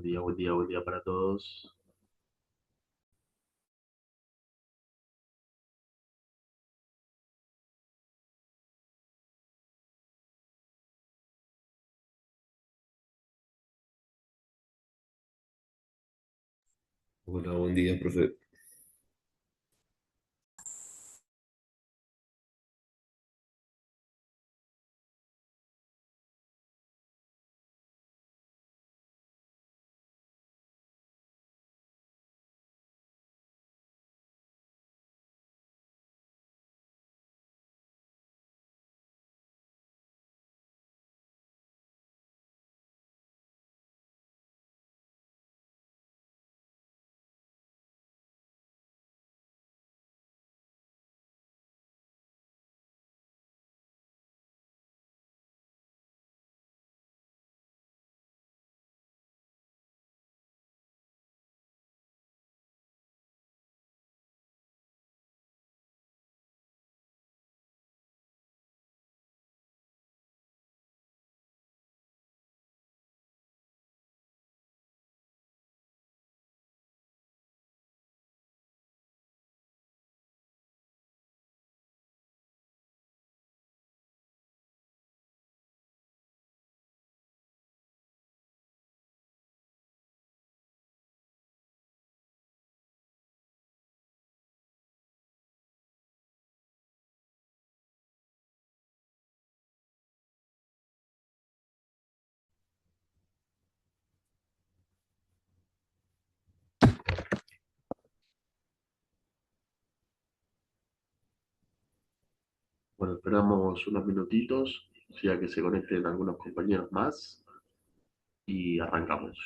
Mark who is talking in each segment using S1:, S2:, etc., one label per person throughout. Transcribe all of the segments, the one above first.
S1: buen día para todos.
S2: Hola, buen día, profe.
S1: Bueno, esperamos unos minutitos, ya que se conecten algunos compañeros más y arrancamos.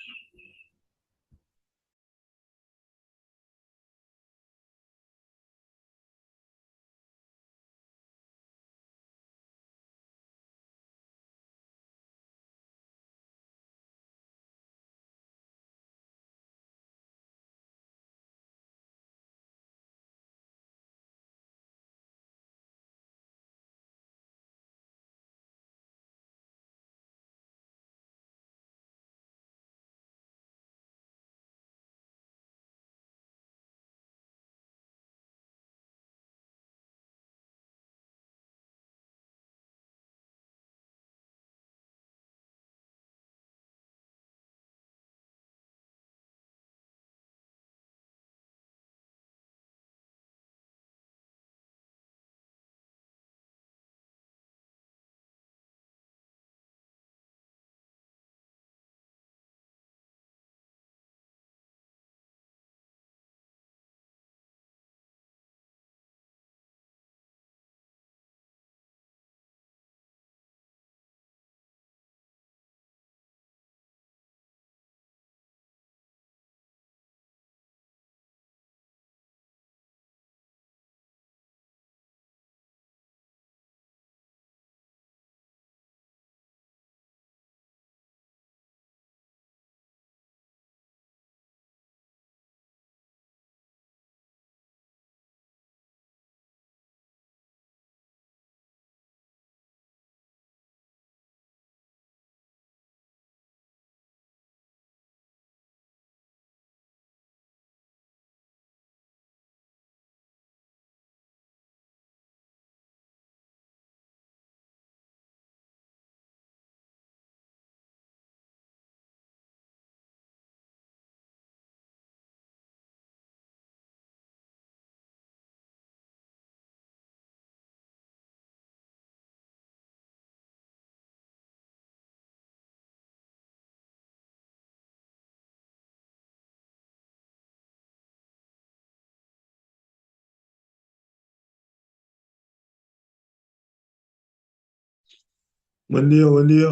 S3: Buen día, buen día.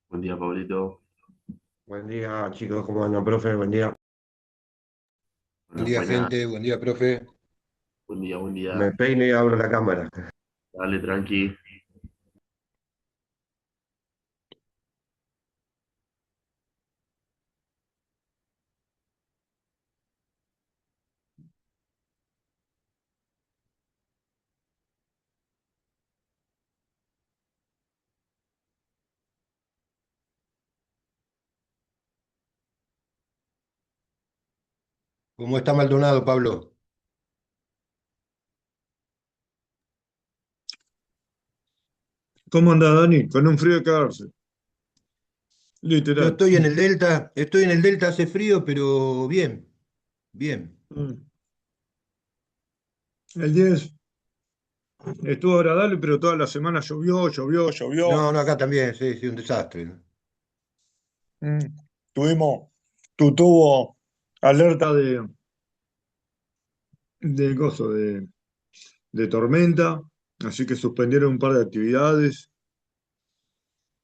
S1: Buen día, Pablito.
S2: Buen día, chicos, ¿cómo andan, profe? Buen día.
S4: Buen
S1: Buenas,
S4: día,
S1: buenas.
S4: gente. Buen día, profe.
S1: Buen día, buen día.
S2: Me peino y abro la cámara.
S1: Dale, tranqui.
S2: ¿Cómo está Maldonado, Pablo?
S3: ¿Cómo anda, Dani? Con un frío de cagarse.
S2: Yo
S3: Literal.
S2: estoy en el Delta, hace frío, pero bien, bien.
S3: Mm. El 10 estuvo agradable, pero toda la semana llovió, llovió, llovió.
S2: No, no, acá también, sí, sí, un desastre, ¿no?
S3: Mm. Tuvimos, tuvo alerta de gozo, de tormenta, así que suspendieron un par de actividades.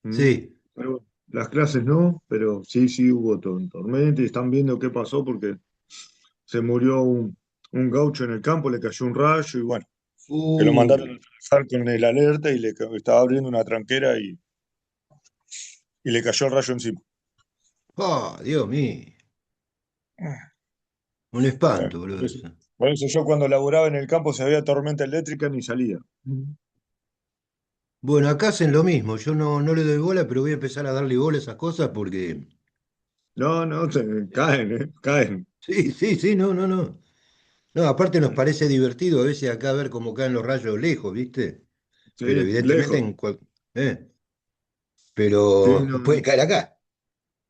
S3: Mm.
S2: Sí.
S3: Pero bueno, las clases no, pero sí, sí hubo tormenta y están viendo qué pasó porque se murió un gaucho en el campo, le cayó un rayo y bueno, que lo mandaron a
S2: Uh,
S3: trabajar con el alerta y estaba abriendo una tranquera y le cayó el rayo encima.
S2: Dios mío, un
S3: Eh,
S2: espanto, boludo,
S3: eso.
S2: eso.
S3: Por eso yo cuando laburaba en el campo, si había tormenta eléctrica, ni salía.
S2: Bueno, acá hacen lo mismo, yo no le doy bola, pero voy a empezar a darle bola a esas cosas porque...
S3: No, no, caen, caen.
S2: Sí, sí, sí, no, no, no. No, aparte nos parece divertido a veces acá ver cómo caen los rayos lejos, ¿viste?
S3: Sí,
S2: Pero evidentemente
S3: lejos.
S2: ¿eh?
S3: Sí,
S2: Pero
S3: no,
S2: puede
S3: no.
S2: caer acá.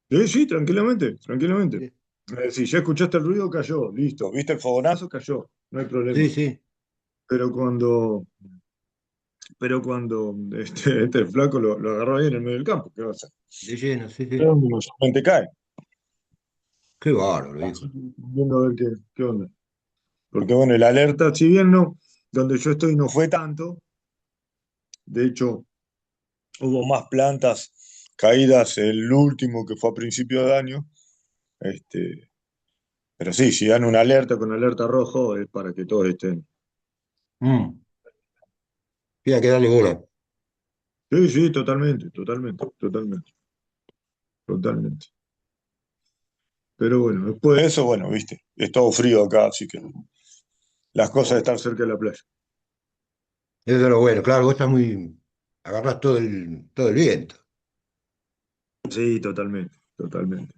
S3: Sí, sí, tranquilamente, tranquilamente.
S2: Sí,
S3: Si ya escuchaste el ruido, cayó, listo. ¿Viste el fogonazo? Cayó, no hay
S2: sí,
S3: problema.
S2: sí,
S3: Pero cuando este flaco lo agarró ahí en el medio del campo, ¿qué va a hacer?
S2: de lleno, sí,
S3: Pero
S2: sí.
S3: usualmente cae.
S2: Qué bárbaro,
S3: Así
S2: hijo.
S3: que viendo a ver qué onda. Porque bueno, el alerta, si bien no, donde yo estoy no fue tanto, de hecho hubo más plantas caídas el último que fue a principio de año, este, pero sí, si dan una alerta con alerta rojo es para que todos estén.
S2: Mm. Tiene que darle bola.
S3: Sí, sí, totalmente, totalmente, totalmente, totalmente. Pero bueno, después de eso, bueno, viste, es todo frío acá, así que las cosas de estar cerca de la playa.
S2: Eso es lo bueno, claro, vos estás muy... Agarrás todo el viento.
S3: Sí, totalmente, totalmente,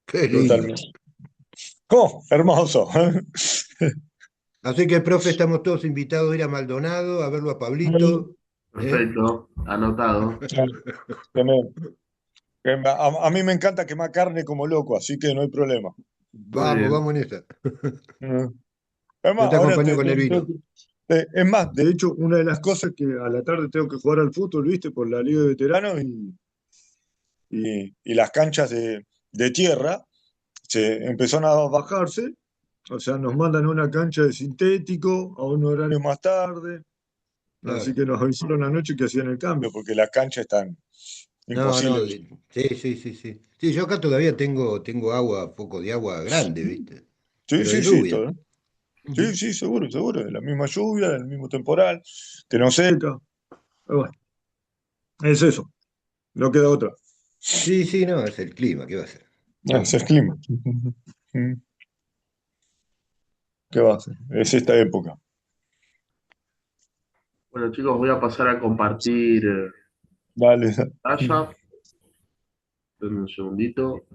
S2: Qué lindo.
S3: totalmente. ¡Oh, hermoso!
S2: Así que, profe, estamos todos invitados a ir a Maldonado, a verlo a Pablito. ¿Eh?
S1: Perfecto, anotado.
S3: Que me- a mí me encanta quemar carne como loco, así que no hay problema.
S1: Muy
S2: Vamos,
S1: bien.
S2: vamos en esa.
S3: Mm. Es
S2: Yo
S3: más,
S2: te
S3: ahora
S2: acompaño con el
S3: tengo
S2: vino.
S3: es más, de hecho, una de las cosas que a la tarde tengo que jugar al fútbol, ¿viste? Por la Liga de Veteranos y las canchas de tierra se empezaron a bajarse, o sea, nos mandan a una cancha de sintético a un horario más tarde, así
S2: Claro.
S3: que nos avisaron anoche que hacían el cambio, porque las canchas están
S2: No, no,
S3: imposibles.
S2: sí, sí, sí, sí. Sí, yo acá todavía tengo agua, poco de agua grande, ¿viste?
S3: Sí,
S2: Pero de
S3: sí, sí,
S2: lluvia.
S3: todo. Sí,
S2: Ujú.
S3: sí, seguro, seguro, de la misma lluvia, del mismo temporal, que no seca. Pero bueno, es eso, no queda otra.
S2: Sí, sí, no, es el clima, ¿qué va a ser?
S3: Es el clima. ¿Qué va a hacer? Es esta época.
S1: Bueno, chicos, voy a pasar a compartir
S3: Dale.
S1: pantalla. Denme un segundito.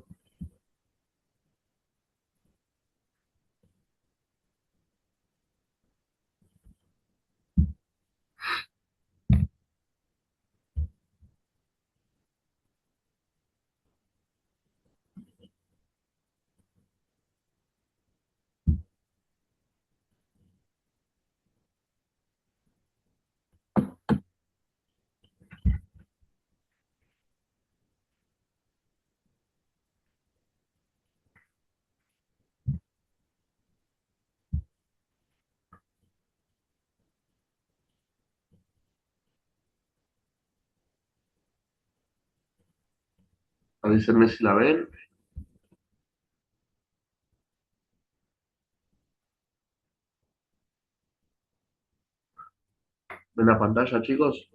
S1: Avísenme si la ven. ¿Ven la pantalla, chicos?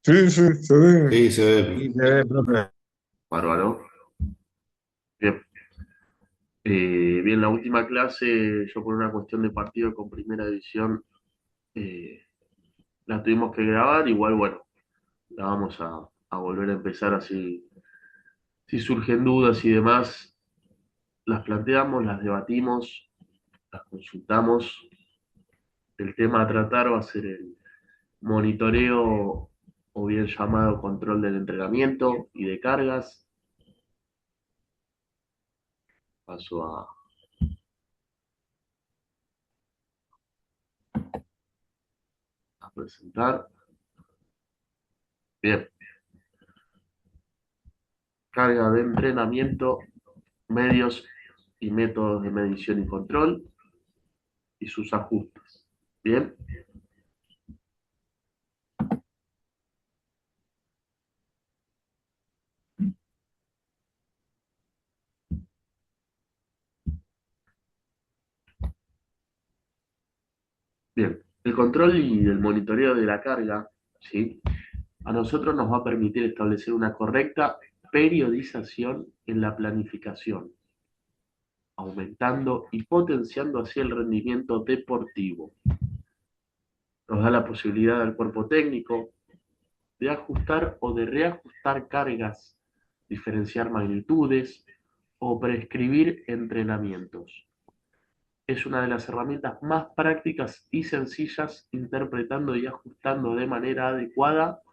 S3: Sí, sí, se ve.
S2: Sí, se
S3: Sí,
S2: ve.
S3: se ve, profe.
S1: Bárbaro. Bien. Bien, la última clase, yo por una cuestión de partido con primera división, eh, la tuvimos que grabar. Igual, bueno, la vamos a volver a empezar así. Si surgen dudas y demás, las planteamos, las debatimos, las consultamos. El tema a tratar va a ser el monitoreo o bien llamado control del entrenamiento y de cargas. Paso a presentar. Bien, carga de entrenamiento, medios y métodos de medición y control y sus ajustes. Bien, bien. El control y el monitoreo de la carga, ¿sí? A nosotros nos va a permitir establecer una correcta periodización en la planificación, aumentando y potenciando así el rendimiento deportivo. Nos da la posibilidad al cuerpo técnico de ajustar o de reajustar cargas, diferenciar magnitudes o prescribir entrenamientos. Es una de las herramientas más prácticas y sencillas, interpretando y ajustando de manera adecuada,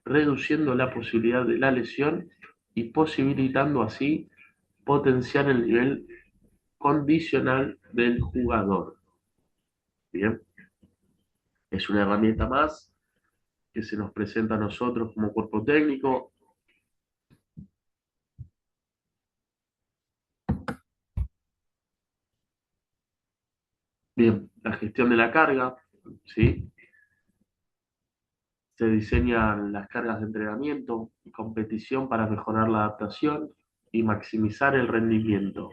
S1: reduciendo la posibilidad de la lesión y posibilitando así potenciar el nivel condicional del jugador. Bien, es una herramienta más que se nos presenta a nosotros como cuerpo técnico. Bien, la gestión de la carga, ¿sí? Se diseñan las cargas de entrenamiento y competición para mejorar la adaptación y maximizar el rendimiento.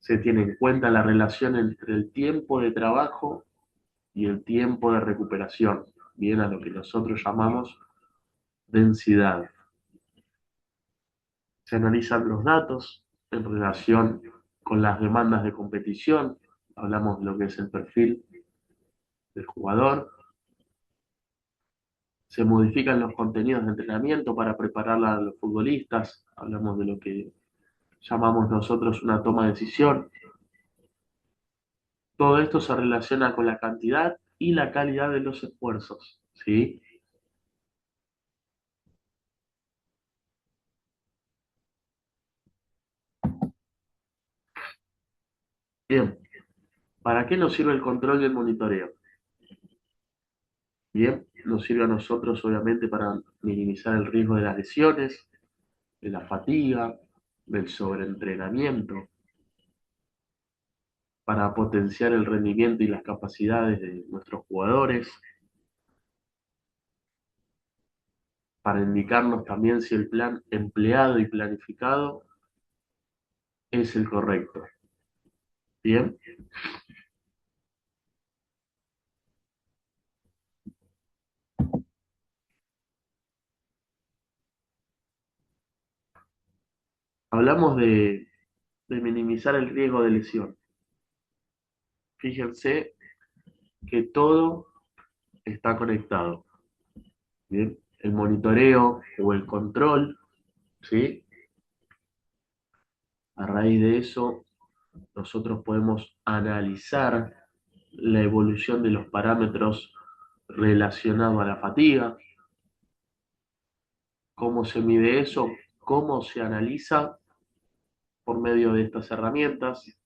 S1: Se tiene en cuenta la relación entre el tiempo de trabajo y el tiempo de recuperación, bien a lo que nosotros llamamos densidad. Se analizan los datos en relación con las demandas de competición, hablamos de lo que es el perfil del jugador. Se modifican los contenidos de entrenamiento para preparar a los futbolistas, hablamos de lo que llamamos nosotros una toma de decisión. Todo esto se relaciona con la cantidad y la calidad de los esfuerzos, ¿sí? Bien, ¿para qué nos sirve el control y el monitoreo? Bien, nos sirve a nosotros obviamente para minimizar el riesgo de las lesiones, de la fatiga, del sobreentrenamiento, para potenciar el rendimiento y las capacidades de nuestros jugadores, para indicarnos también si el plan empleado y planificado es el correcto. Bien, hablamos de minimizar el riesgo de lesión. Fíjense que todo está conectado. Bien, el monitoreo o el control, ¿sí? A raíz de eso, nosotros podemos analizar la evolución de los parámetros relacionados a la fatiga, cómo se mide eso, cómo se analiza por medio de estas herramientas,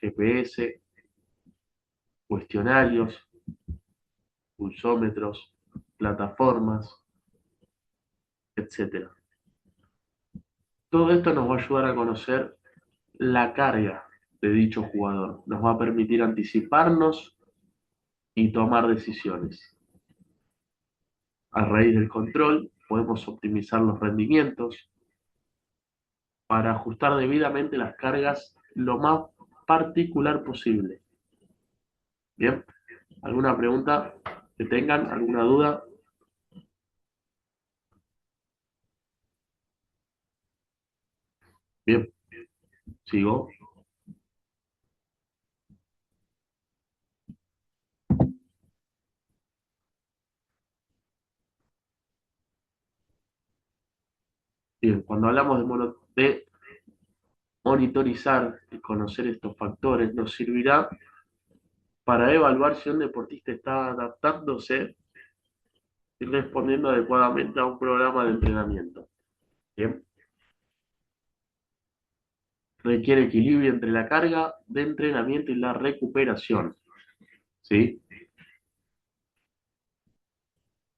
S1: GPS, cuestionarios, pulsómetros, plataformas, etcétera. Todo esto nos va a ayudar a conocer la carga de dicho jugador, nos va a permitir anticiparnos y tomar decisiones. A raíz del control, podemos optimizar los rendimientos para ajustar debidamente las cargas lo más particular posible. Bien, ¿alguna pregunta que tengan? ¿Alguna duda? Bien, sigo. Bien, cuando hablamos de monitorizar y conocer estos factores nos servirá para evaluar si un deportista está adaptándose y respondiendo adecuadamente a un programa de entrenamiento. Bien. Requiere equilibrio entre la carga de entrenamiento y la recuperación. ¿Sí?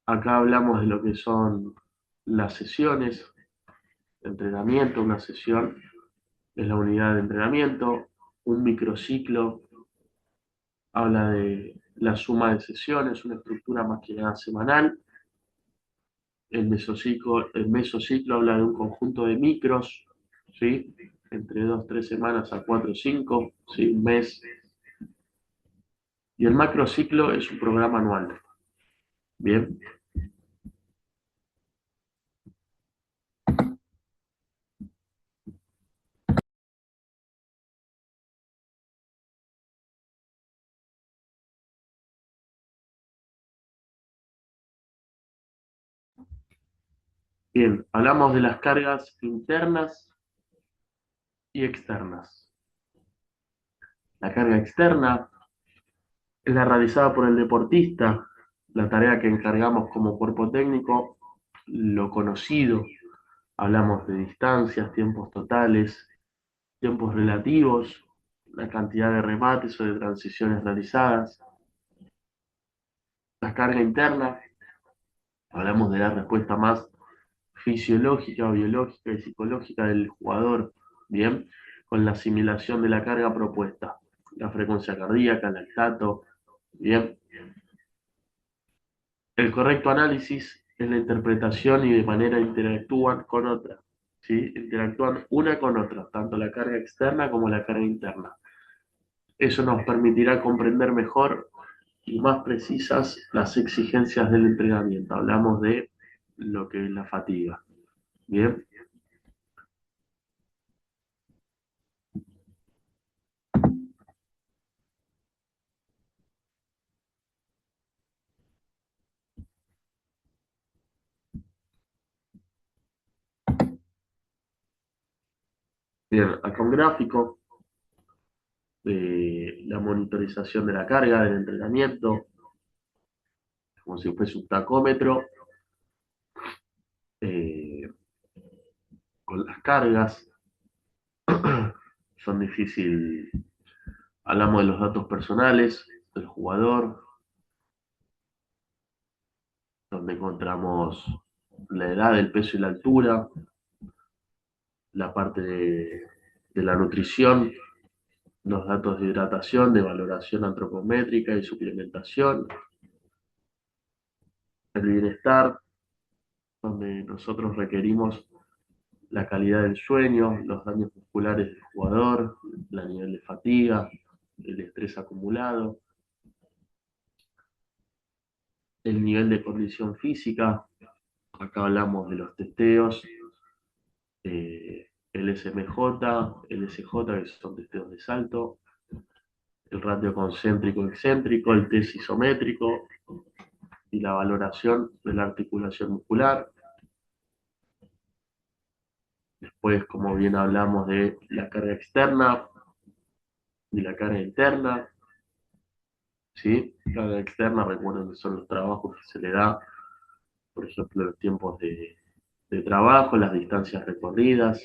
S1: Acá hablamos de lo que son las sesiones de entrenamiento. Una sesión es la unidad de entrenamiento. Un microciclo habla de la suma de sesiones, una estructura más que nada semanal. El mesociclo habla de un conjunto de micros, ¿sí? Entre 2, 3 semanas a 4, 5, ¿sí? Un mes. Y el macrociclo es un programa anual. Bien. Bien, hablamos de las cargas internas y externas. La carga externa es la realizada por el deportista, la tarea que encargamos como cuerpo técnico, lo conocido. Hablamos de distancias, tiempos totales, tiempos relativos, la cantidad de remates o de transiciones realizadas. La carga interna, hablamos de la respuesta más fisiológica, biológica y psicológica del jugador, bien, con la asimilación de la carga propuesta, la frecuencia cardíaca, el lactato, bien. El correcto análisis es la interpretación y de manera interactúan con otra, ¿sí? Interactúan una con otra, tanto la carga externa como la carga interna. Eso nos permitirá comprender mejor y más precisas las exigencias del entrenamiento. Hablamos de lo que es la fatiga. Bien. Bien, acá un gráfico de la monitorización de la carga del entrenamiento, como si fuese un tacómetro, eh, con las cargas. Son difíciles. Hablamos de los datos personales del jugador, donde encontramos la edad, el peso y la altura, la parte de la nutrición, los datos de hidratación, de valoración antropométrica y suplementación, el bienestar, donde nosotros requerimos la calidad del sueño, los daños musculares del jugador, el nivel de fatiga, el estrés acumulado, el nivel de condición física. Acá hablamos de los testeos, el SMJ, el SJ, que son testeos de salto, el ratio concéntrico-excéntrico, el test isométrico y la valoración de la articulación muscular. Después, como bien hablamos de la carga externa y la carga interna, ¿sí? Carga externa, recuerden que son los trabajos que se le da, por ejemplo, los tiempos de trabajo, las distancias recorridas,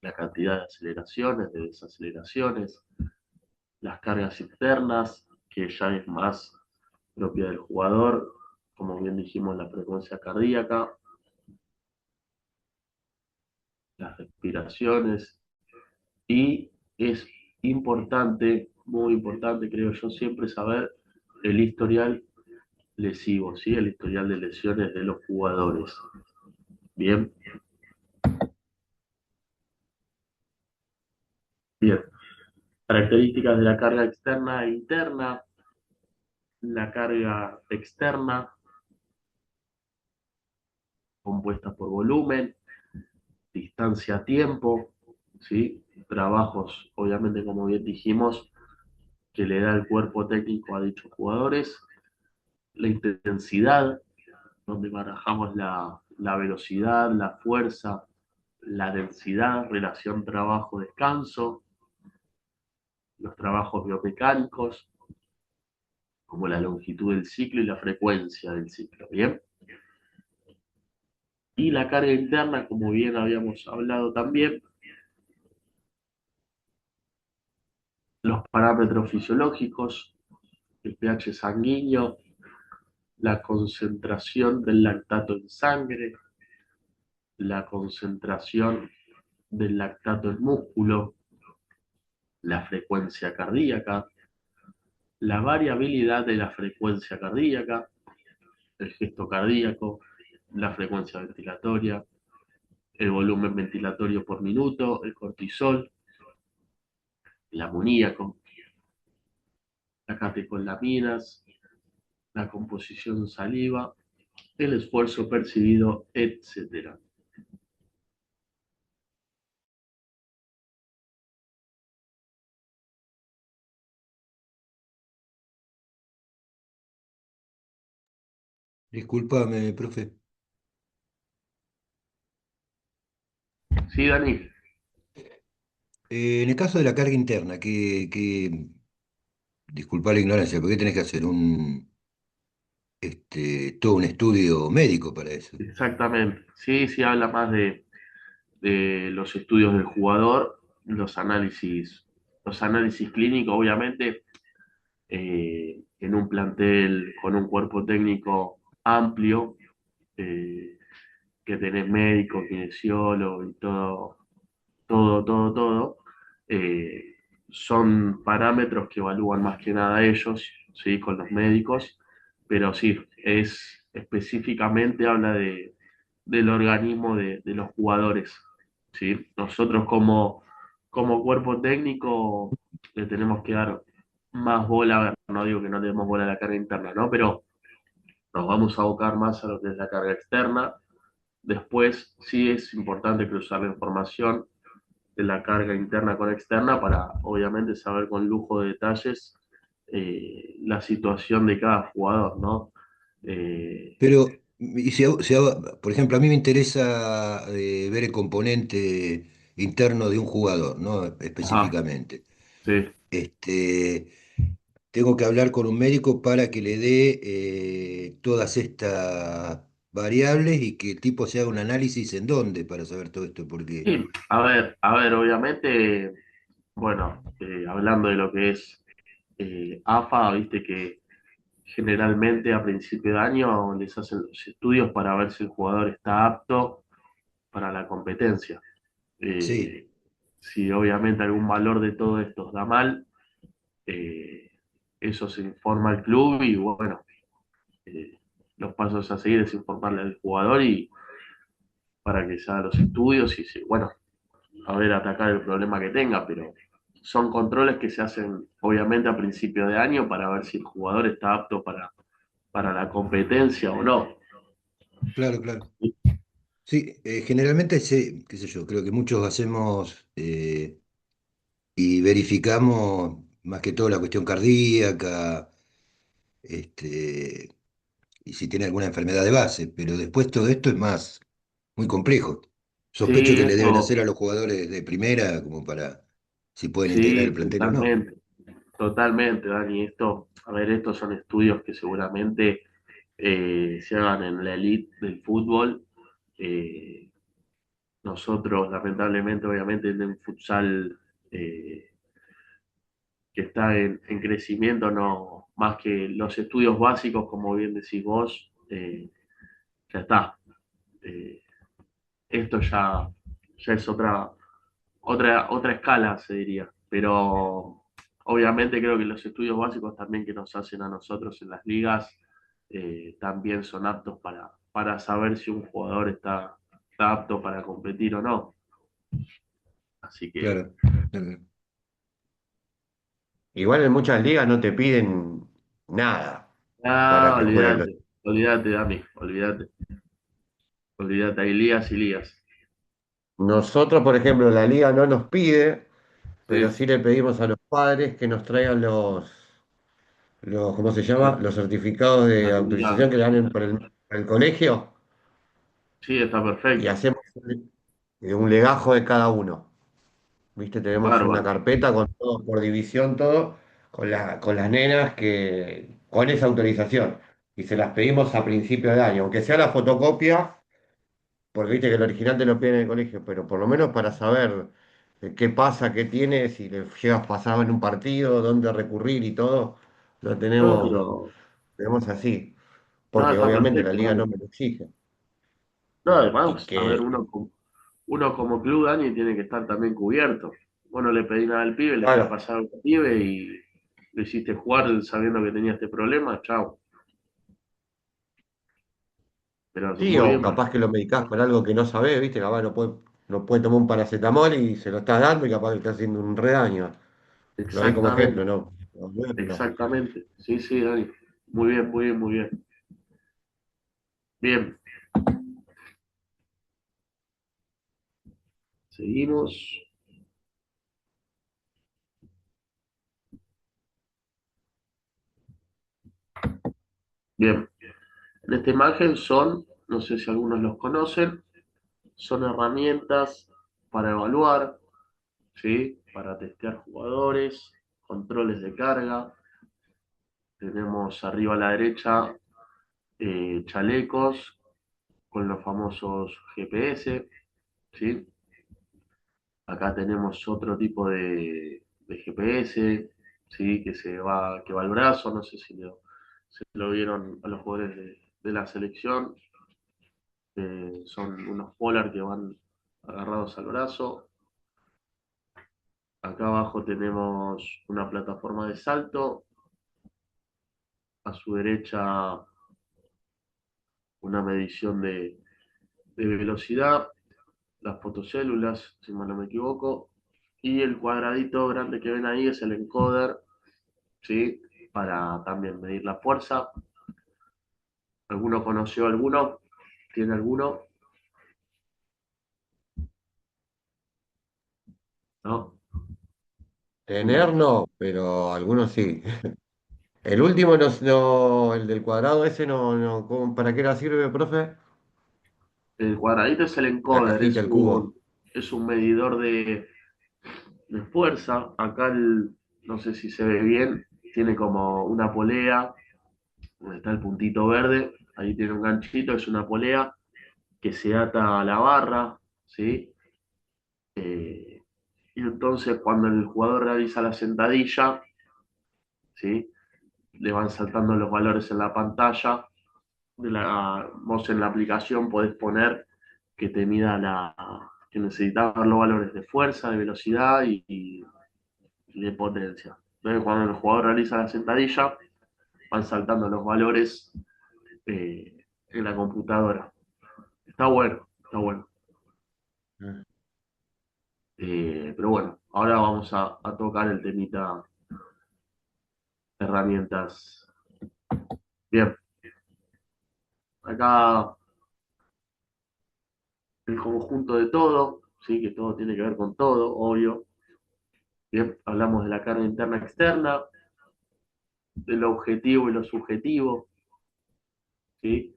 S1: la cantidad de aceleraciones, de desaceleraciones, las cargas internas, que ya es más propia del jugador, como bien dijimos, la frecuencia cardíaca, las respiraciones, y es importante, muy importante, creo yo, siempre saber el historial lesivo, ¿sí? El historial de lesiones de los jugadores. Bien, bien. Características de la carga externa e interna. La carga externa, compuesta por volumen, distancia-tiempo, ¿sí? Trabajos, obviamente, como bien dijimos, que le da el cuerpo técnico a dichos jugadores. La intensidad, donde barajamos la velocidad, la fuerza, la densidad, relación trabajo-descanso, los trabajos biomecánicos, como la longitud del ciclo y la frecuencia del ciclo, ¿bien? Y la carga interna, como bien habíamos hablado también, los parámetros fisiológicos, el pH sanguíneo, la concentración del lactato en sangre, la concentración del lactato en músculo, la frecuencia cardíaca, la variabilidad de la frecuencia cardíaca, el gesto cardíaco, la frecuencia ventilatoria, el volumen ventilatorio por minuto, el cortisol, el amoníaco, las catecolaminas, la composición saliva, el esfuerzo percibido, etcétera.
S2: Discúlpame, profe.
S1: Sí, Dani.
S2: En el caso de la carga interna, disculpa la ignorancia, ¿por qué tenés que hacer todo un estudio médico para eso?
S1: Exactamente. Sí, sí habla más de los estudios del jugador, los análisis clínicos, obviamente, en un plantel con un cuerpo técnico amplio, eh, que tenés médico, kinesiólogo y todo, eh, son parámetros que evalúan más que nada ellos, ¿sí? Con los médicos, pero sí, es específicamente habla del organismo de los jugadores, ¿sí? Nosotros como cuerpo técnico le tenemos que dar más bola, a ver, no digo que no le demos bola a la carga interna, ¿no? Pero nos vamos a abocar más a lo que es la carga externa. Después sí es importante cruzar la información de la carga interna con externa para obviamente saber con lujo de detalles la situación de cada jugador, ¿no? Eh,
S2: Pero, y por ejemplo, a mí me interesa ver el componente interno de un jugador, ¿no?
S1: ajá,
S2: Específicamente.
S1: sí,
S2: Este, Tengo que hablar con un médico para que le dé todas estas variables y que el tipo se haga un análisis en dónde para saber todo esto, porque
S1: sí, a ver, obviamente, bueno, hablando de lo que es AFA, viste que generalmente a principio de año les hacen los estudios para ver si el jugador está apto para la competencia.
S2: sí,
S1: Eh, si obviamente algún valor de todo esto da mal, eh, eso se informa al club y bueno, eh, los pasos a seguir es informarle al jugador y para que se haga los estudios y bueno, a ver, atacar el problema que tenga, pero son controles que se hacen obviamente a principio de año para ver si el jugador está apto para la competencia o no.
S2: claro, claro. Sí, generalmente, qué sé yo, creo que muchos hacemos y verificamos más que todo la cuestión cardíaca, este, y si tiene alguna enfermedad de base, pero después todo esto es más, muy complejo. Sospecho
S1: Sí,
S2: que le deben
S1: eso,
S2: hacer a los jugadores de primera como para si pueden integrar el
S1: sí,
S2: plantel o no.
S1: totalmente, totalmente, Dani. Esto, a ver, estos son estudios que seguramente se hagan en la elite del fútbol. Eh, Nosotros, lamentablemente, obviamente, en el futsal eh, que está en crecimiento, no más que los estudios básicos, como bien decís vos, ya está. Eh, Esto ya es otra escala, se diría. Pero obviamente creo que los estudios básicos también que nos hacen a nosotros en las ligas también son aptos para saber si un jugador está apto para competir o no. Así que,
S2: Claro. Claro.
S4: Igual en muchas ligas no te piden nada para
S1: ah,
S4: que juegues.
S1: olvídate, olvídate, Dami, olvídate, olvídate, hay ligas y ligas.
S4: Nosotros, por ejemplo, la liga no nos pide, pero
S1: Sí,
S4: sí le pedimos a los padres que nos traigan ¿cómo se llama? Los certificados de autorización
S1: certificado.
S4: que le dan por el colegio
S1: Sí, está
S4: y
S1: perfecto.
S4: un legajo de cada uno. ¿Viste? Tenemos una
S1: bárbaro.
S4: carpeta con todo, por división, todo, con las nenas con esa autorización. Y se las pedimos a principio de año, aunque sea la fotocopia, porque viste que el original te lo piden en el colegio, pero por lo menos para saber qué pasa, qué tiene, si le llegas pasado en un partido, dónde recurrir y todo, lo
S1: No, pero
S4: tenemos así,
S1: no,
S4: porque
S1: está
S4: obviamente la
S1: perfecto,
S4: liga no
S1: Dani.
S4: me lo exige.
S1: No,
S4: Y
S1: además, a ver,
S4: que,
S1: uno como club, Dani, tiene que estar también cubierto. Vos no le pedís nada al pibe, le pedís
S4: claro,
S1: pasar al pibe y lo hiciste jugar sabiendo que tenía este problema, chao. Pero
S4: sí,
S1: muy
S4: o
S1: bien,
S4: capaz que lo medicás con algo que no sabés, viste, capaz no puede tomar un paracetamol y se lo estás dando y capaz que está haciendo un redaño. Lo doy como ejemplo,
S1: exactamente,
S4: ¿no? No, pero
S1: exactamente. Sí, sí, Dani. Muy bien, muy bien, muy bien. Bien, seguimos. Bien, en esta imagen son, no sé si algunos los conocen, son herramientas para evaluar, ¿sí? Para testear jugadores, controles de carga. Tenemos arriba a la derecha chalecos con los famosos GPS, ¿sí? Acá tenemos otro tipo de GPS, ¿sí? Que va al brazo, no sé si lo vieron a los jugadores de la selección. Son unos polar que van agarrados al brazo. Acá abajo tenemos una plataforma de salto. A su derecha una medición de velocidad, las fotocélulas, si mal no me equivoco. Y el cuadradito grande que ven ahí es el encoder, ¿sí? Para también medir la fuerza. ¿Alguno conoció alguno? ¿Tiene alguno? ¿No?
S4: tener no, pero algunos sí. El último, el del cuadrado ese, ¿para qué era sirve, profe?
S1: El cuadradito es el
S4: La
S1: encoder,
S4: cajita, el cubo.
S1: es un medidor de fuerza. Acá no sé si se ve bien, tiene como una polea, donde está el puntito verde, ahí tiene un ganchito, es una polea que se ata a la barra, ¿sí? Eh, y entonces cuando el jugador realiza la sentadilla, ¿sí? Le van saltando los valores en la pantalla. Vos en la aplicación podés poner que te mida que necesitas ver los valores de fuerza, de velocidad y de potencia. Entonces, cuando el jugador realiza la sentadilla, van saltando los valores en la computadora. Está bueno, está bueno. Pero bueno, ahora vamos a tocar el temita herramientas. Bien, acá el conjunto de todo, ¿sí? Que todo tiene que ver con todo, obvio. Bien, hablamos de la carga interna externa, de lo objetivo y lo subjetivo, ¿sí?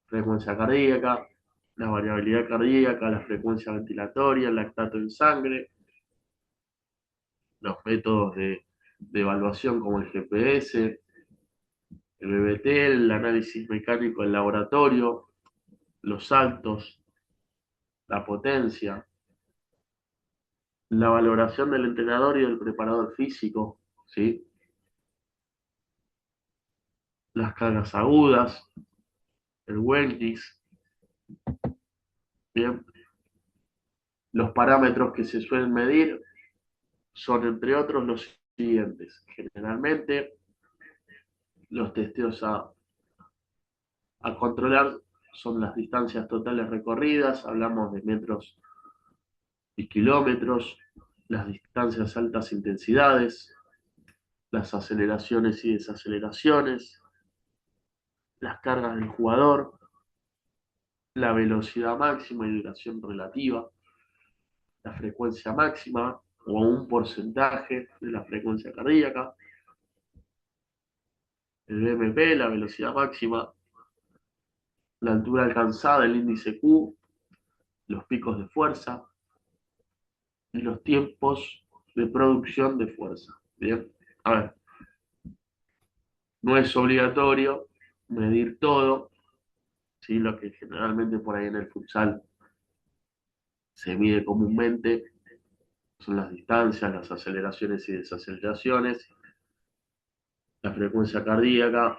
S1: Frecuencia cardíaca, la variabilidad cardíaca, la frecuencia ventilatoria, el lactato en sangre, los métodos de evaluación como el GPS, el BBT, el análisis mecánico en laboratorio, los saltos, la potencia, la valoración del entrenador y del preparador físico, ¿sí? Las cargas agudas, el Wellness, ¿bien? Los parámetros que se suelen medir son, entre otros, los siguientes. Generalmente, los testeos a controlar son las distancias totales recorridas, hablamos de metros y kilómetros, las distancias a altas intensidades, las aceleraciones y desaceleraciones, las cargas del jugador, la velocidad máxima y duración relativa, la frecuencia máxima o un porcentaje de la frecuencia cardíaca, el BMP, la velocidad máxima, la altura alcanzada, el índice Q, los picos de fuerza y los tiempos de producción de fuerza. Bien, a ver, no es obligatorio medir todo, ¿sí? Lo que generalmente por ahí en el futsal se mide comúnmente son las distancias, las aceleraciones y desaceleraciones, la frecuencia cardíaca,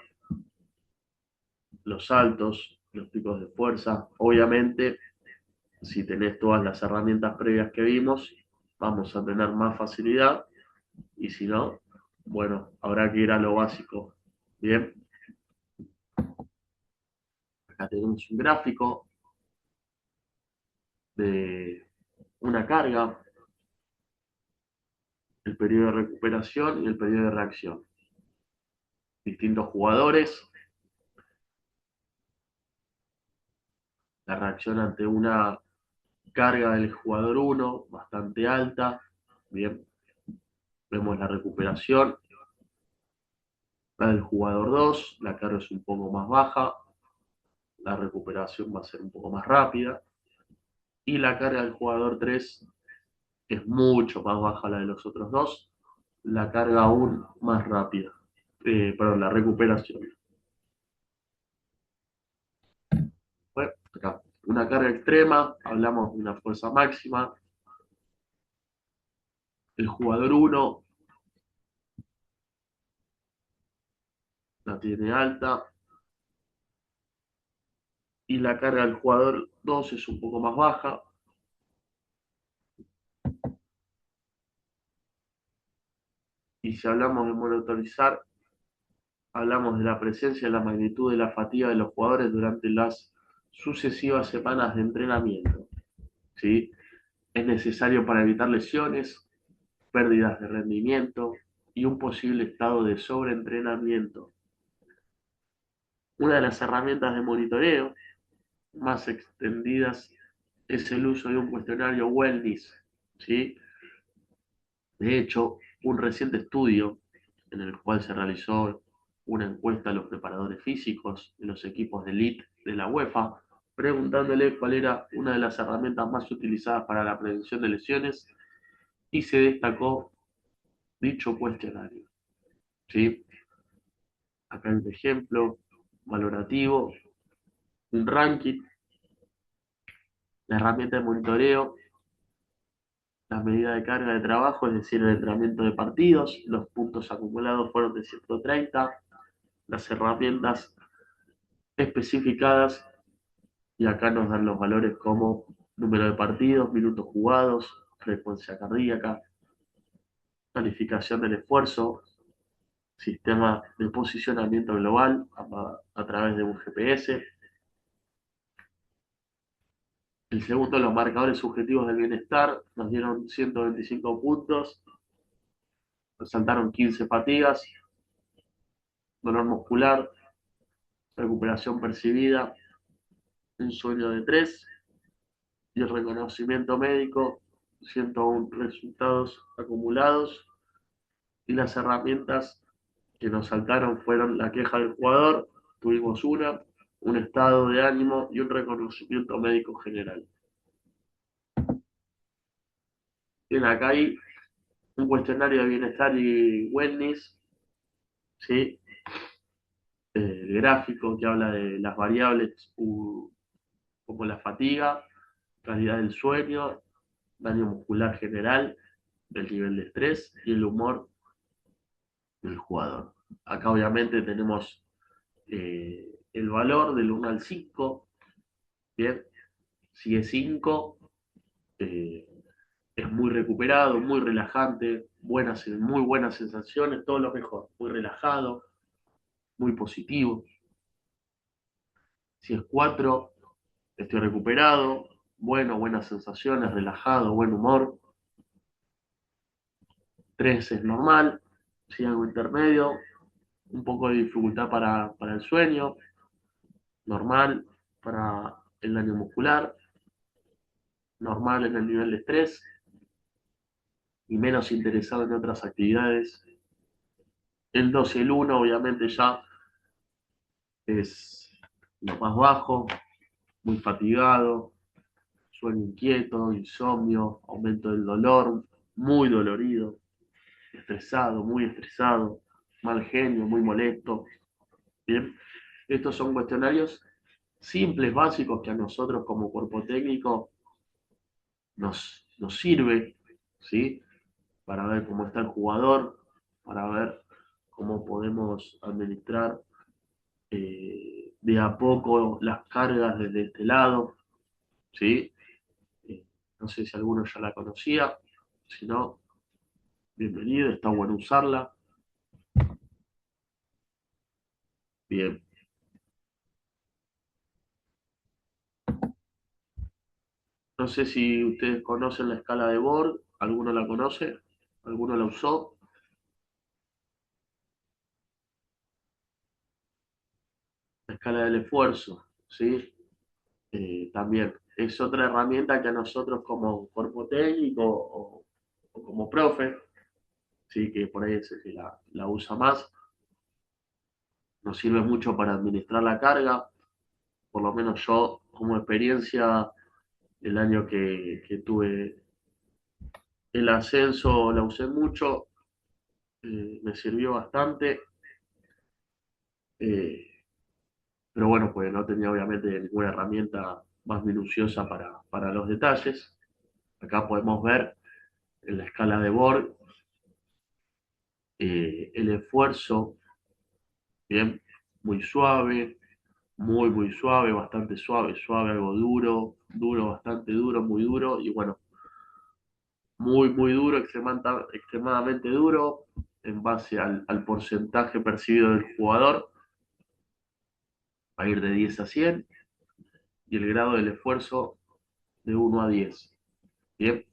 S1: los saltos, los picos de fuerza. Obviamente, si tenés todas las herramientas previas que vimos, vamos a tener más facilidad y si no, bueno, habrá que ir a lo básico. Bien, acá tenemos un gráfico de una carga, el periodo de recuperación y el periodo de reacción. Distintos jugadores, la reacción ante una carga del jugador 1 bastante alta. Bien, vemos la recuperación. La del jugador 2, la carga es un poco más baja, la recuperación va a ser un poco más rápida. Y la carga del jugador 3 es mucho más baja la de los otros dos, la carga aún más rápida. Perdón, la recuperación. Bueno, acá, una carga extrema, hablamos de una fuerza máxima. El jugador 1 la tiene alta y la carga del jugador 2 es un poco más baja. Y si hablamos de monitorizar, hablamos de la presencia y la magnitud de la fatiga de los jugadores durante las sucesivas semanas de entrenamiento. ¿Sí? Es necesario para evitar lesiones, pérdidas de rendimiento y un posible estado de sobreentrenamiento. Una de las herramientas de monitoreo más extendidas es el uso de un cuestionario wellness. ¿Sí? De hecho, un reciente estudio en el cual se realizó una encuesta a los preparadores físicos de los equipos de elite de la UEFA, preguntándole cuál era una de las herramientas más utilizadas para la prevención de lesiones, y se destacó dicho cuestionario. ¿Sí? Acá hay un ejemplo valorativo, un ranking, la herramienta de monitoreo, la medida de carga de trabajo, es decir, el entrenamiento de partidos, los puntos acumulados fueron de 130, las herramientas especificadas, y acá nos dan los valores como número de partidos, minutos jugados, frecuencia cardíaca, calificación del esfuerzo, sistema de posicionamiento global a través de un GPS. El segundo, los marcadores subjetivos del bienestar, nos dieron 125 puntos, nos saltaron 15 fatigas, dolor muscular, recuperación percibida, un sueño de 3, y el reconocimiento médico, 101 resultados acumulados. Y las herramientas que nos saltaron fueron la queja del jugador, tuvimos una, un estado de ánimo y un reconocimiento médico general. Bien, acá hay un cuestionario de bienestar y wellness, ¿sí? El gráfico que habla de las variables como la fatiga, calidad del sueño, daño muscular general, el nivel de estrés y el humor del jugador. Acá obviamente tenemos el valor del 1 al 5. Bien, si es 5, eh, es muy recuperado, muy relajante, muy buenas sensaciones, todo lo mejor, muy relajado, muy positivo. Si es 4, estoy recuperado, buenas sensaciones, relajado, buen humor. 3 es normal, si algo intermedio, un poco de dificultad para el sueño, normal para el daño muscular, normal en el nivel de estrés y menos interesado en otras actividades. El 2 y el 1 obviamente ya es lo más bajo, muy fatigado, sueño inquieto, insomnio, aumento del dolor, muy dolorido, estresado, muy estresado, mal genio, muy molesto. Bien, estos son cuestionarios simples, básicos, que a nosotros como cuerpo técnico nos sirve, ¿sí? Para ver cómo está el jugador, para ver cómo podemos administrar de a poco las cargas desde este lado, ¿sí? Eh, no sé si alguno ya la conocía, si no, bienvenido, está bueno usarla. Bien. No sé si ustedes conocen la escala de Borg, ¿alguno la conoce? ¿Alguno la usó? La escala del esfuerzo, ¿sí? También es otra herramienta que a nosotros como cuerpo técnico o como profe, ¿sí? Que por ahí es el que la usa más, nos sirve mucho para administrar la carga. Por lo menos yo, como experiencia, el año que tuve el ascenso la usé mucho, me sirvió bastante, eh, pero bueno, pues no tenía obviamente ninguna herramienta más minuciosa para los detalles. Acá podemos ver en la escala de Borg el esfuerzo, bien, muy suave, muy suave, bastante suave, suave, algo duro, duro, bastante duro, muy duro, y bueno, muy duro, extremadamente duro, en base al porcentaje percibido del jugador, va a ir de 10 a 100, y el grado del esfuerzo de 1 a 10. Bien,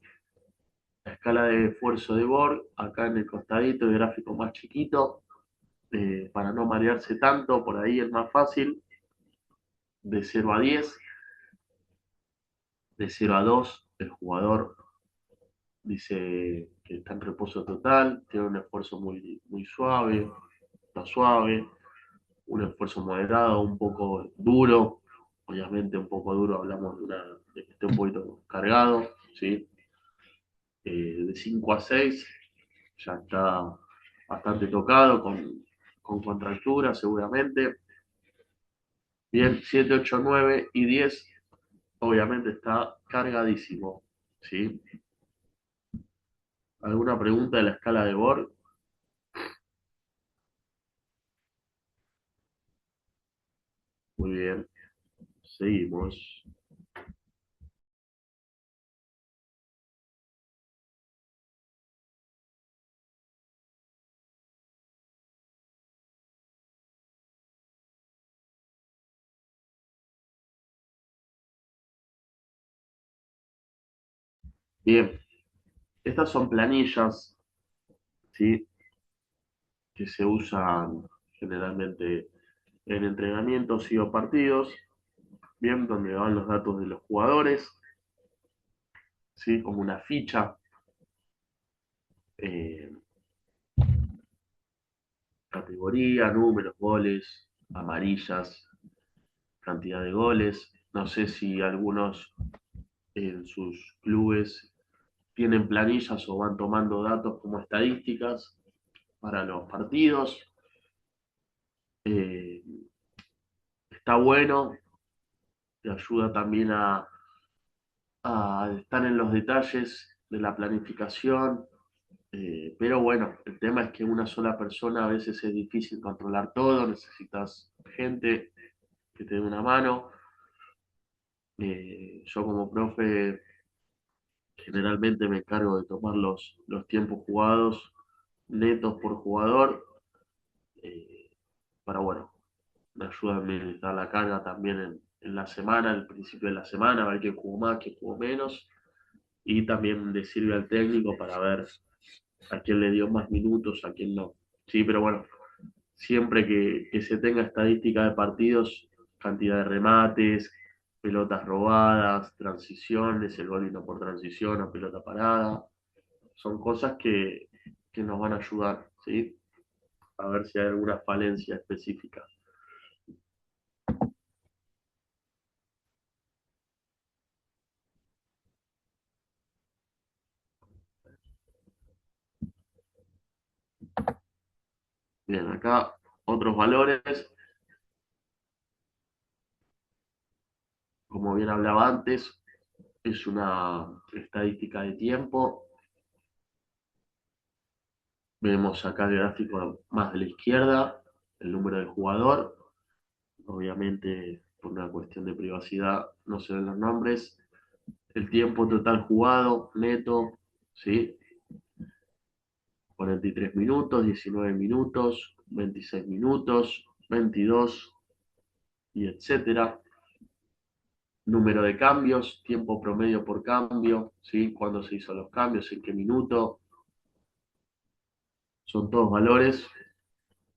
S1: la escala de esfuerzo de Borg, acá en el costadito, el gráfico más chiquito, para no marearse tanto, por ahí es más fácil, de 0 a 10, de 0 a 2, el jugador dice que está en reposo total, tiene un esfuerzo muy suave, está suave, un esfuerzo moderado, un poco duro, obviamente un poco duro, hablamos de que esté un poquito cargado, ¿sí? De 5 a 6 ya está bastante tocado, con contractura seguramente. Bien, 7 8 9 y 10 obviamente está cargadísimo, ¿sí? ¿Alguna pregunta de la escala de Borg? Muy bien, seguimos. Bien, estas son planillas, ¿sí? Que se usan generalmente en entrenamientos y o partidos, bien, donde van los datos de los jugadores, ¿sí? Como una ficha, eh, categoría, números, goles, amarillas, cantidad de goles. No sé si algunos en sus clubes tienen planillas o van tomando datos como estadísticas para los partidos. Eh, Está bueno, te ayuda también a estar en los detalles de la planificación, pero bueno, el tema es que una sola persona a veces es difícil controlar todo, necesitas gente que te dé una mano. Yo como profe generalmente me encargo de tomar los tiempos jugados netos por jugador, eh, para bueno, me ayuda a administrar la carga también en la semana, al principio de la semana, a ver quién jugó más, quién jugó menos, y también le sirve al técnico para ver a quién le dio más minutos, a quién no. Sí, pero bueno, siempre que se tenga estadística de partidos, cantidad de remates, pelotas robadas, transiciones, el gol y no por transición o pelota parada, son cosas que nos van a ayudar, ¿sí? A ver si hay alguna falencia específica. Bien, acá otros valores, como bien hablaba antes, es una estadística de tiempo. Vemos acá el gráfico más de la izquierda, el número del jugador. Obviamente, por una cuestión de privacidad, no se ven los nombres. El tiempo total jugado, neto, ¿sí? 43 minutos, 19 minutos, 26 minutos, 22 y etcétera. Número de cambios, tiempo promedio por cambio, ¿sí? Cuándo se hizo los cambios, en qué minuto. Son todos valores,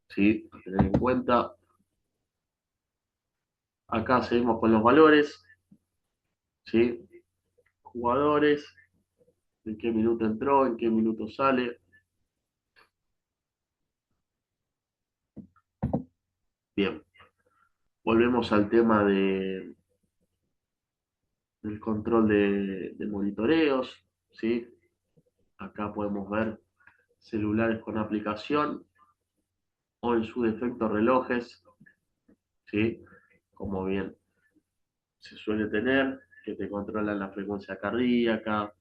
S1: ¿sí? A tener en cuenta. Acá seguimos con los valores, ¿sí? Jugadores, en qué minuto entró, en qué minuto sale. Bien, volvemos al tema del control de monitoreos, ¿sí? Acá podemos ver celulares con aplicación o en su defecto relojes, ¿sí? Como bien se suele tener, que te controlan la frecuencia cardíaca,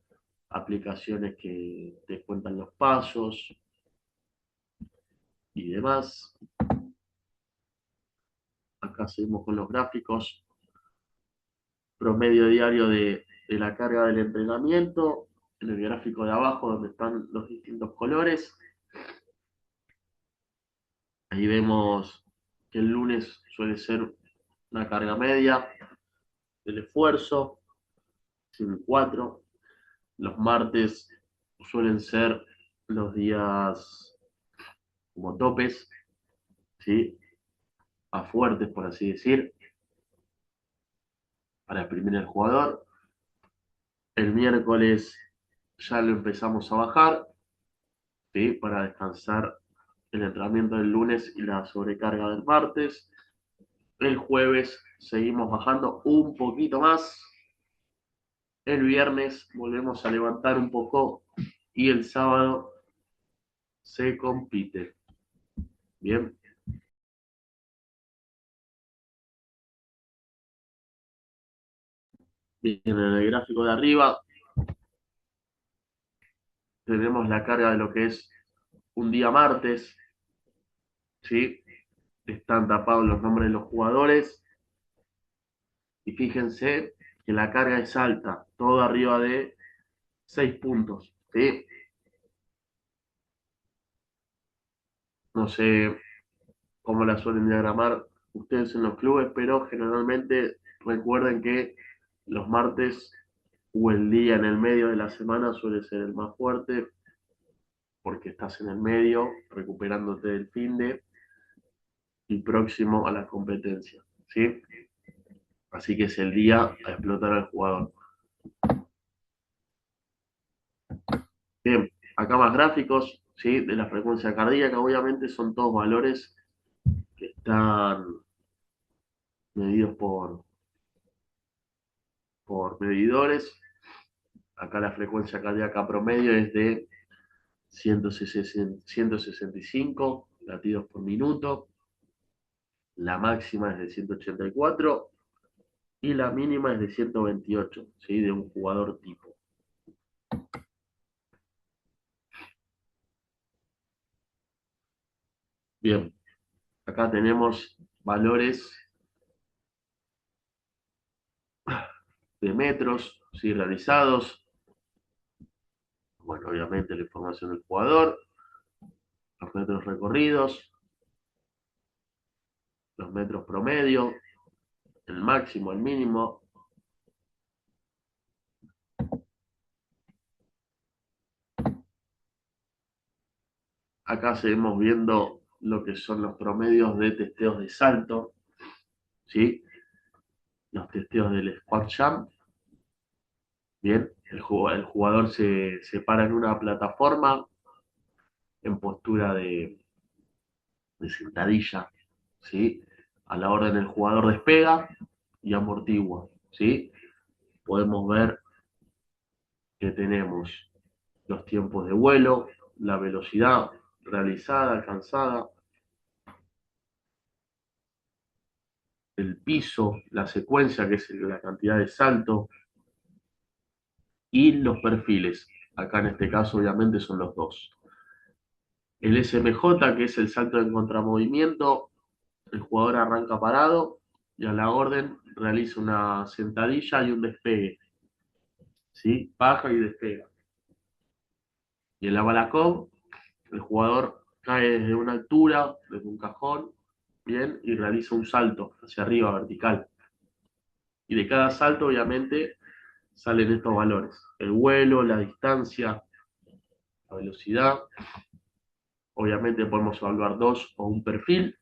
S1: aplicaciones que te cuentan los pasos y demás. Acá seguimos con los gráficos. Promedio diario de la carga del entrenamiento. En el gráfico de abajo donde están los distintos colores. Ahí vemos que el lunes suele ser una carga media del esfuerzo, 4. Los martes suelen ser los días como topes, ¿sí? A fuertes, por así decir, para exprimir el jugador. El miércoles ya lo empezamos a bajar, ¿sí? Para descansar el entrenamiento del lunes y la sobrecarga del martes. El jueves seguimos bajando un poquito más. El viernes volvemos a levantar un poco y el sábado se compite. Bien. Bien, en el gráfico de arriba tenemos la carga de lo que es un día martes, ¿sí? Están tapados los nombres de los jugadores y fíjense que la carga es alta, todo arriba de 6 puntos, ¿sí? No sé cómo la suelen diagramar ustedes en los clubes, pero generalmente recuerden que los martes o el día en el medio de la semana suele ser el más fuerte porque estás en el medio recuperándote del finde y próximo a la competencia, ¿sí? Así que es el día a explotar al jugador. Bien, acá más gráficos, ¿sí? De la frecuencia cardíaca, obviamente son todos valores que están medidos por medidores. Acá la frecuencia cardíaca promedio es de 165 latidos por minuto. La máxima es de 184 y la mínima es de 128, ¿sí? De un jugador tipo. Bien, acá tenemos valores de metros, ¿sí? Realizados. Bueno, obviamente la información del jugador, los metros recorridos, los metros promedio, el máximo, el mínimo. Acá seguimos viendo lo que son los promedios de testeos de salto, ¿sí? Los testeos del squat jump. Bien, el jugador se para en una plataforma en postura de sentadilla, ¿sí? A la orden el jugador despega y amortigua, ¿sí? Podemos ver que tenemos los tiempos de vuelo, la velocidad realizada, alcanzada, el piso, la secuencia, que es la cantidad de salto, y los perfiles. Acá en este caso obviamente son los dos. El SMJ, que es el salto en contramovimiento, el jugador arranca parado y a la orden realiza una sentadilla y un despegue, ¿sí? Baja y despega. Y en la Balakov, el jugador cae desde una altura, desde un cajón, bien, y realiza un salto hacia arriba, vertical. Y de cada salto, obviamente, salen estos valores: el vuelo, la distancia, la velocidad. Obviamente podemos evaluar dos o un perfil.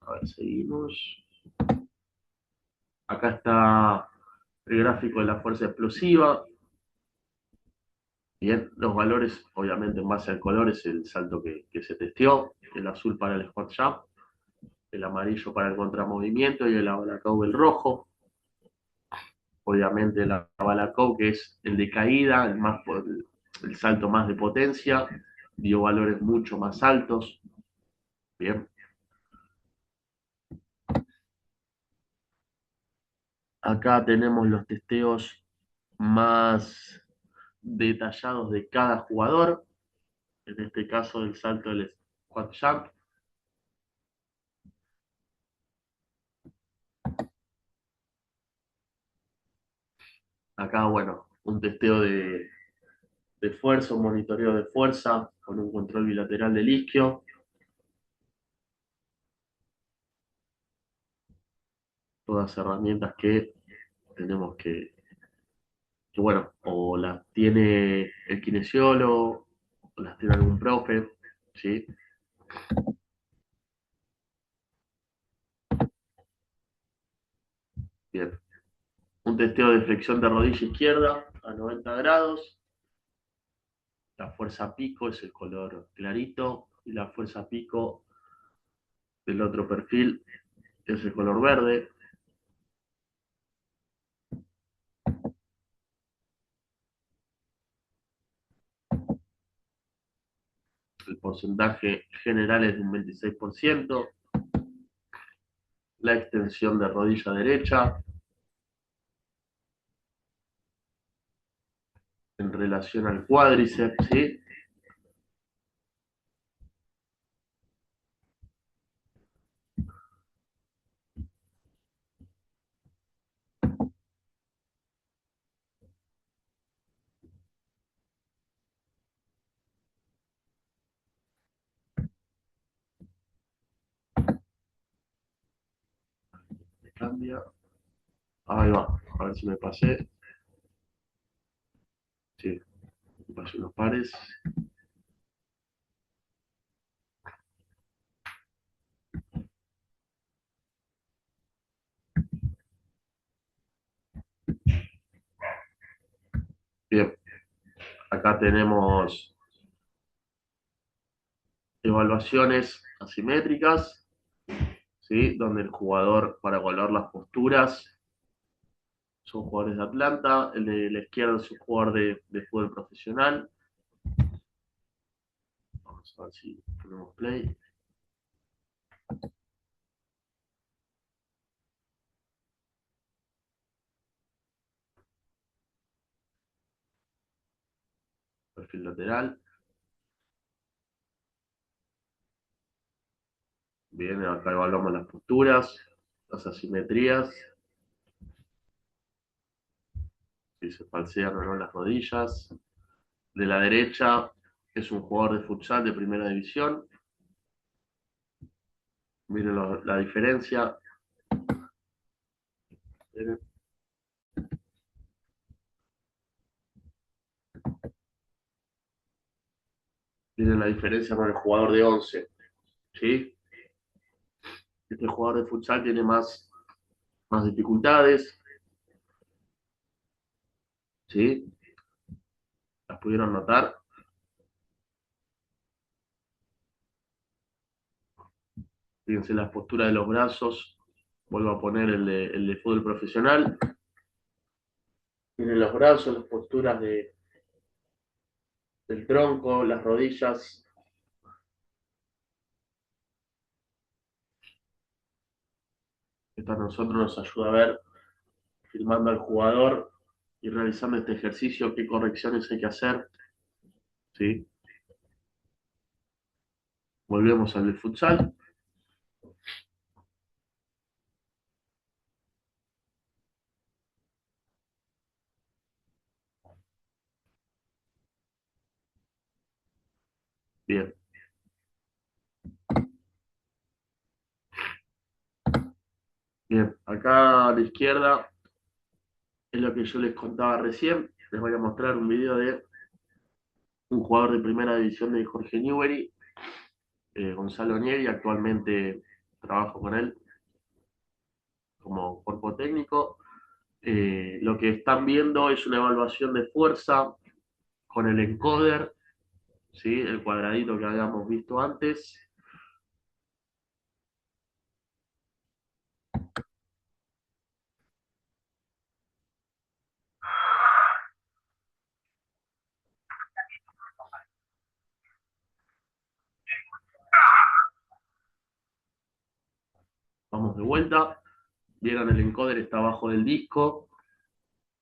S1: A ver, seguimos. Acá está el gráfico de la fuerza explosiva. Bien, los valores, obviamente en base al color, es el salto que se testeó. El azul para el squat jump, el amarillo para el contramovimiento y el Balakov el rojo. Obviamente el Balakov, que es el de caída, el salto más de potencia, dio valores mucho más altos. Bien. Acá tenemos los testeos más detallados de cada jugador. En este caso, el salto del squat jump. Acá, bueno, un testeo de fuerza, un monitoreo de fuerza con un control bilateral del isquio. Todas herramientas que tenemos que, bueno, o las tiene el kinesiólogo, o las tiene algún profe, ¿sí? Bien. Un testeo de flexión de rodilla izquierda a 90 grados. La fuerza pico es el color clarito y la fuerza pico del otro perfil es el color verde. El porcentaje general es de un 26%. La extensión de rodilla derecha en relación al cuádriceps, ¿sí? Cambia. Ahí va. A ver si me pasé. Sí, me pasé unos pares. Bien. Acá tenemos evaluaciones asimétricas, ¿sí? Donde el jugador, para evaluar las posturas, son jugadores de Atlanta. El de la izquierda es un jugador de fútbol profesional. Vamos a ver si ponemos play. Perfil lateral. Bien, acá evaluamos las posturas, las asimetrías, si se falsean o no las rodillas. De la derecha es un jugador de futsal de primera división. Miren la diferencia. Miren, miren la diferencia con el jugador de 11. ¿Sí? Este jugador de futsal tiene más dificultades. ¿Sí? ¿Las pudieron notar? Fíjense las posturas de los brazos. Vuelvo a poner el de fútbol profesional. Miren los brazos, las posturas del tronco, las rodillas. Esto a nosotros nos ayuda a ver, filmando al jugador y realizando este ejercicio, qué correcciones hay que hacer, ¿sí? Volvemos al del futsal. Bien. Bien, acá a la izquierda es lo que yo les contaba recién. Les voy a mostrar un video de un jugador de primera división de Jorge Newbery, Gonzalo Nieri. Actualmente trabajo con él como cuerpo técnico. Lo que están viendo es una evaluación de fuerza con el encoder, ¿sí? El cuadradito que habíamos visto antes. Vamos de vuelta. Vieron, el encoder está abajo del disco.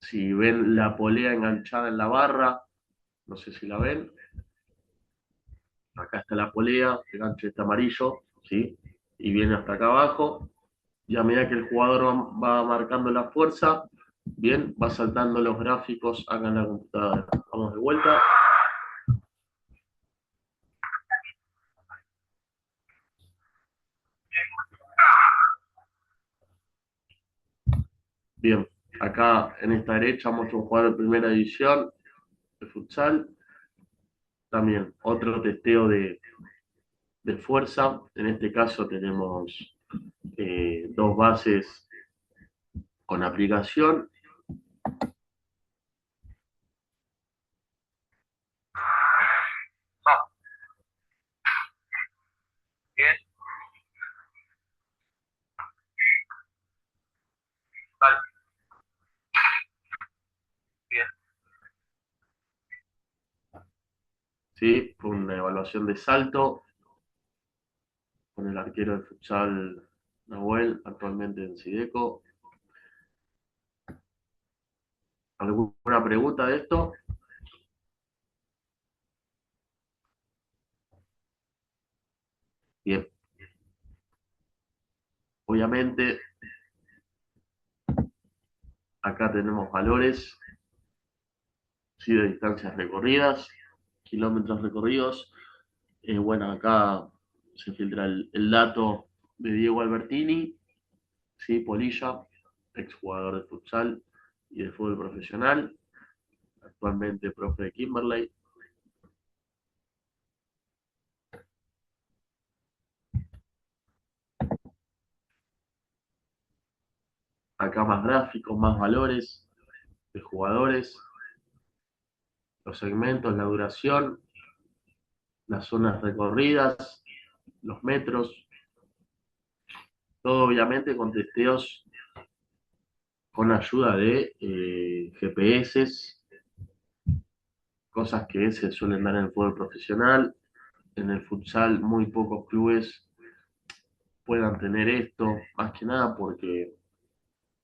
S1: Si ven la polea enganchada en la barra, no sé si la ven. Acá está la polea, el gancho está amarillo, ¿sí? Y viene hasta acá abajo. Y a medida que el jugador va marcando la fuerza, bien, va saltando los gráficos acá en la computadora. Vamos de vuelta. Bien, acá en esta derecha muestro un jugador de primera división de futsal. También otro testeo de fuerza. En este caso tenemos dos bases con aplicación. Bien. Vale. Bien. Sí, fue una evaluación de salto con el arquero de futsal Nahuel, actualmente en Sideco. ¿Alguna pregunta de esto? Bien. Obviamente, acá tenemos valores, sí, de distancias recorridas, kilómetros recorridos. Bueno, acá se filtra el dato de Diego Albertini, sí, Polilla, exjugador de futsal y de fútbol profesional, actualmente profe de Kimberley. Acá más gráficos, más valores de jugadores, los segmentos, la duración, las zonas recorridas, los metros, todo obviamente con testeos con ayuda de GPS, cosas que se suelen dar en el fútbol profesional. En el futsal muy pocos clubes puedan tener esto, más que nada porque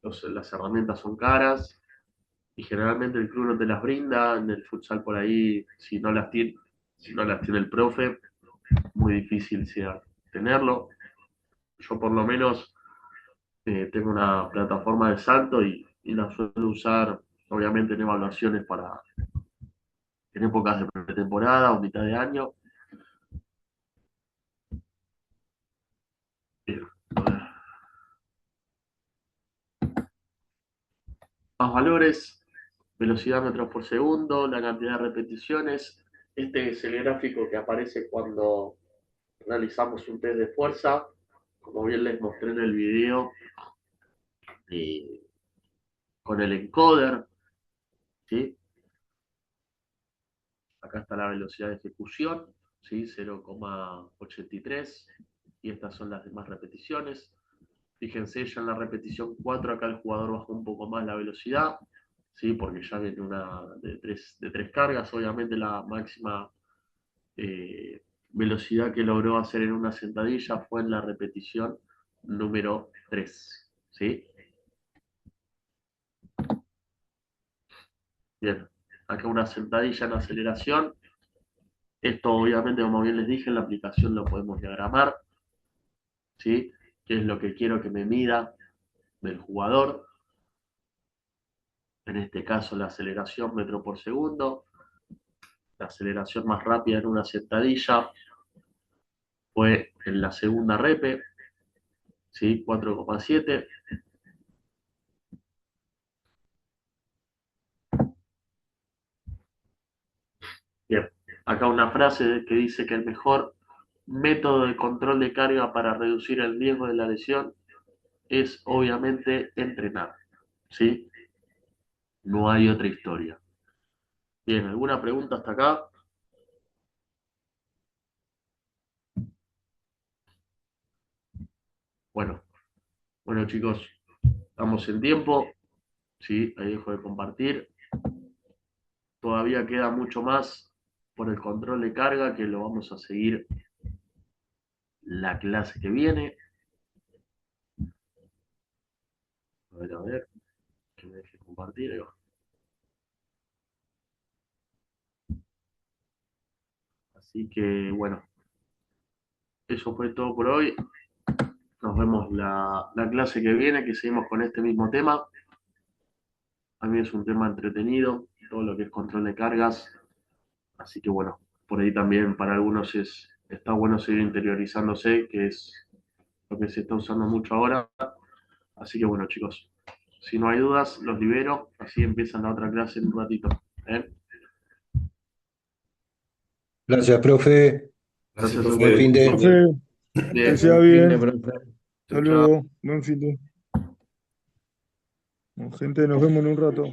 S1: las herramientas son caras y generalmente el club no te las brinda. En el futsal por ahí, si no las tiene el profe, muy difícil sea tenerlo. Yo por lo menos tengo una plataforma de salto y la suelo usar obviamente en evaluaciones en épocas de pretemporada o mitad de año. Bien, más valores, velocidad metros por segundo, la cantidad de repeticiones. Este es el gráfico que aparece cuando realizamos un test de fuerza. Como bien les mostré en el video, eh, con el encoder, ¿sí? Acá está la velocidad de ejecución, ¿sí? 0,83. Y estas son las demás repeticiones. Fíjense, ya en la repetición 4 acá el jugador bajó un poco más la velocidad, ¿sí? Porque ya viene una de tres cargas. Obviamente la máxima velocidad que logró hacer en una sentadilla fue en la repetición número 3. ¿sí? Bien, acá una sentadilla en aceleración. Esto obviamente, como bien les dije, en la aplicación lo podemos diagramar, ¿sí? ¿Qué es lo que quiero que me mida del jugador? En este caso, la aceleración metro por segundo. La aceleración más rápida en una sentadilla fue en la segunda repe, ¿sí? 4,7. Bien, acá una frase que dice que el mejor método de control de carga para reducir el riesgo de la lesión es obviamente entrenar, ¿sí? No hay otra historia. Bien, ¿alguna pregunta hasta acá? Bueno, bueno chicos, estamos en tiempo, ¿sí? Ahí dejo de compartir. Todavía queda mucho más por el control de carga que lo vamos a seguir la clase que viene. A ver, que me deje compartir. Ahí va. Así que bueno, eso fue todo por hoy. Nos vemos la clase que viene, que seguimos con este mismo tema. A mí es un tema entretenido, todo lo que es control de cargas. Así que bueno, por ahí también para algunos está bueno seguir interiorizándose, que es lo que se está usando mucho ahora. Así que bueno, chicos, si no hay dudas, los libero. Así empiezan la otra clase en un ratito. ¿Eh?
S2: Gracias, profe.
S1: Gracias a
S2: Buen fin
S1: ustedes.
S2: de.
S3: Profe, que
S1: Bien,
S3: sea
S4: Buen fin de,
S3: bien.
S4: profe.
S3: Hasta
S1: chau, chau.
S3: luego. Buen fin de. Gente, nos vemos en un rato.